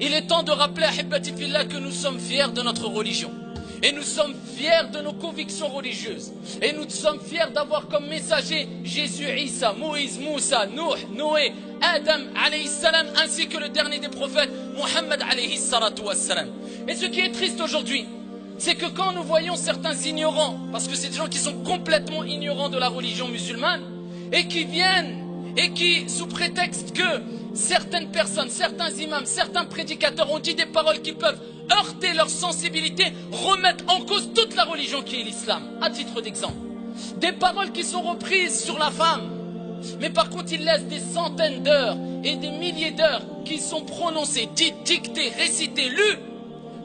il est temps de rappeler à Hibbati Fillah que nous sommes fiers de notre religion. Et nous sommes fiers de nos convictions religieuses. Et nous sommes fiers d'avoir comme messager Jésus, Isa, Moïse, Moussa, Nuh, Noé, Adam, alayhi salam, ainsi que le dernier des prophètes, Muhammad, alayhi salatu wassalam. Et ce qui est triste aujourd'hui, c'est que quand nous voyons certains ignorants, parce que c'est des gens qui sont complètement ignorants de la religion musulmane, et qui viennent, et qui, sous prétexte que certaines personnes, certains imams, certains prédicateurs ont dit des paroles qui peuvent heurter leur sensibilité, remettent en cause toute la religion qui est l'islam, à titre d'exemple. Des paroles qui sont reprises sur la femme, mais par contre ils laissent des centaines d'heures et des milliers d'heures qui sont prononcées, dites, dictées, récitées, lues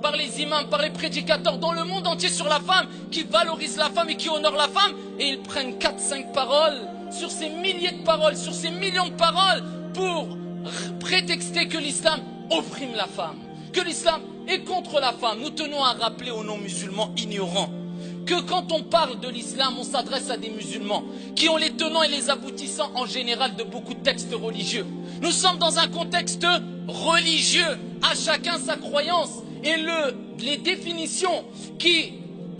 par les imams, par les prédicateurs dans le monde entier sur la femme, qui valorisent la femme et qui honorent la femme, et ils prennent 4-5 paroles sur ces milliers de paroles, sur ces millions de paroles, pour prétexter que l'islam opprime la femme, que l'islam est contre la femme. Nous tenons à rappeler aux non-musulmans ignorants que quand on parle de l'islam, on s'adresse à des musulmans qui ont les tenants et les aboutissants en général de beaucoup de textes religieux. Nous sommes dans un contexte religieux, à chacun sa croyance, et les définitions qui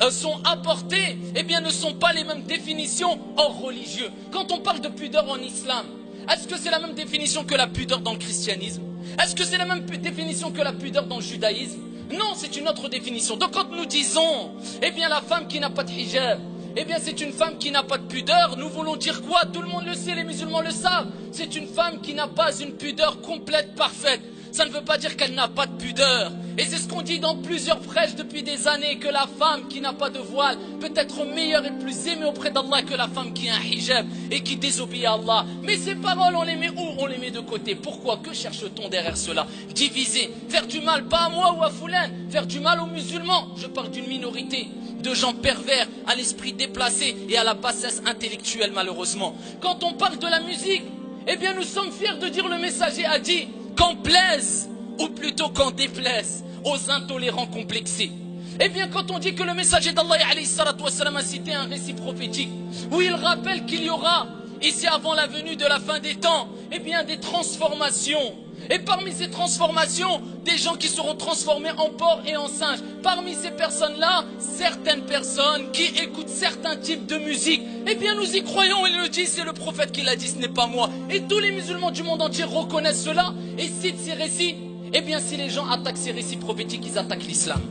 sont apportées, eh bien, ne sont pas les mêmes définitions hors religieux. Quand on parle de pudeur en islam, est-ce que c'est la même définition que la pudeur dans le christianisme? Est-ce que c'est la même définition que la pudeur dans le judaïsme? Non, c'est une autre définition. Donc quand nous disons, eh bien la femme qui n'a pas de hijab, eh bien c'est une femme qui n'a pas de pudeur, nous voulons dire quoi? Tout le monde le sait, les musulmans le savent. C'est une femme qui n'a pas une pudeur complète, parfaite. Ça ne veut pas dire qu'elle n'a pas de pudeur. Et c'est ce qu'on dit dans plusieurs prêches depuis des années, que la femme qui n'a pas de voile peut être meilleure et plus aimée auprès d'Allah que la femme qui a un hijab et qui désobéit à Allah. Mais ces paroles, on les met où? On les met de côté. Pourquoi? Que cherche-t-on derrière cela? Diviser, faire du mal, pas à moi ou à Foulan, faire du mal aux musulmans. Je parle d'une minorité de gens pervers, à l'esprit déplacé et à la bassesse intellectuelle malheureusement. Quand on parle de la musique, eh bien nous sommes fiers de dire, le messager a dit, qu'en plaise, ou plutôt qu'en déplaise aux intolérants complexés. Eh bien, quand on dit que le messager d'Allah a cité un récit prophétique, où il rappelle qu'il y aura, ici avant la venue de la fin des temps, eh bien des transformations. Et parmi ces transformations, des gens qui seront transformés en porcs et en singes. Parmi ces personnes-là, certaines personnes qui écoutent certains types de musique. Eh bien, nous y croyons, il le dit, c'est le prophète qui l'a dit, ce n'est pas moi. Et tous les musulmans du monde entier reconnaissent cela et citent ces récits. Eh bien, si les gens attaquent ces récits prophétiques, ils attaquent l'islam.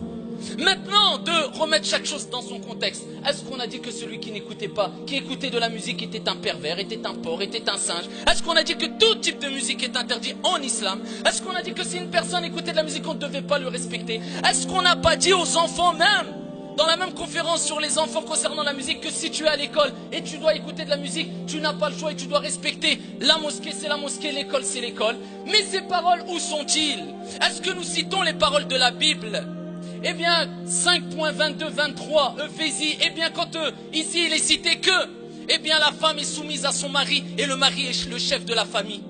Maintenant, de remettre chaque chose dans son contexte. Est-ce qu'on a dit que celui qui n'écoutait pas, qui écoutait de la musique était un pervers, était un porc, était un singe? Est-ce qu'on a dit que tout type de musique est interdit en islam? Est-ce qu'on a dit que si une personne écoutait de la musique, on ne devait pas le respecter? Est-ce qu'on n'a pas dit aux enfants même, dans la même conférence sur les enfants concernant la musique, que si tu es à l'école et tu dois écouter de la musique, tu n'as pas le choix et tu dois respecter la mosquée, c'est la mosquée, l'école, c'est l'école? Mais ces paroles, où sont-ils? Est-ce que nous citons les paroles de la Bible? Eh bien, 5.22-23, Ephésie, eh bien, quand ici il est cité que, eh bien, la femme est soumise à son mari et le mari est le chef de la famille.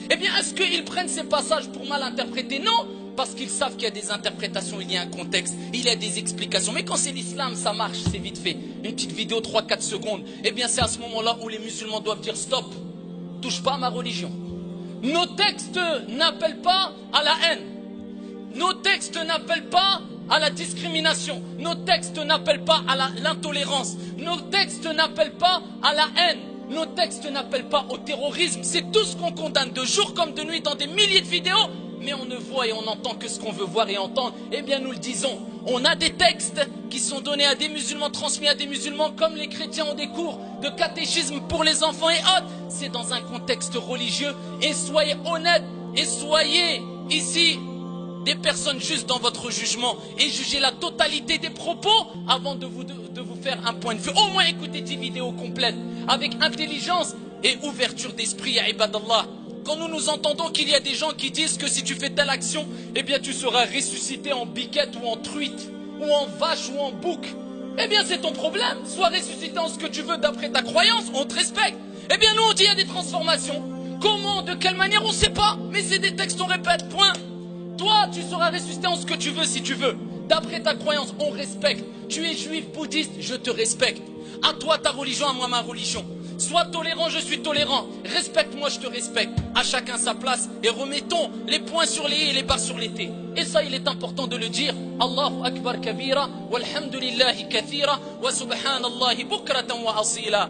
Eh bien, est-ce qu'ils prennent ces passages pour mal interpréter? Non, parce qu'ils savent qu'il y a des interprétations, il y a un contexte, il y a des explications. Mais quand c'est l'islam, ça marche, c'est vite fait. Une petite vidéo, 3-4 secondes. Eh bien, c'est à ce moment-là où les musulmans doivent dire stop, touche pas à ma religion. Nos textes n'appellent pas à la haine. Nos textes n'appellent pas à la discrimination. Nos textes n'appellent pas à l'intolérance. Nos textes n'appellent pas à la haine. Nos textes n'appellent pas au terrorisme. C'est tout ce qu'on condamne de jour comme de nuit dans des milliers de vidéos. Mais on ne voit et on n'entend que ce qu'on veut voir et entendre. Eh bien, nous le disons. On a des textes qui sont donnés à des musulmans, transmis à des musulmans, comme les chrétiens ont des cours de catéchisme pour les enfants et autres. C'est dans un contexte religieux. Et soyez honnêtes et soyez ici des personnes justes dans votre jugement et jugez la totalité des propos avant de vous faire un point de vue. Au moins écoutez 10 vidéos complètes avec intelligence et ouverture d'esprit, ya ibadallah. Quand nous entendons qu'il y a des gens qui disent que si tu fais telle action, eh bien tu seras ressuscité en biquette ou en truite ou en vache ou en bouc, eh bien c'est ton problème. Sois ressuscité en ce que tu veux d'après ta croyance, on te respecte. Eh bien nous on dit il y a des transformations. Comment, de quelle manière, on ne sait pas. Mais c'est des textes, on répète, point. Toi, tu seras ressuscité en ce que tu veux si tu veux. D'après ta croyance, on respecte. Tu es juif, bouddhiste, je te respecte. À toi ta religion, à moi ma religion. Sois tolérant, je suis tolérant. Respecte-moi, je te respecte. À chacun sa place et remettons les points sur les i et les barres sur les t. Et ça, il est important de le dire. Allahu Akbar kabira, walhamdulillahi kathira, wa subhanallahi bukratan wa asila.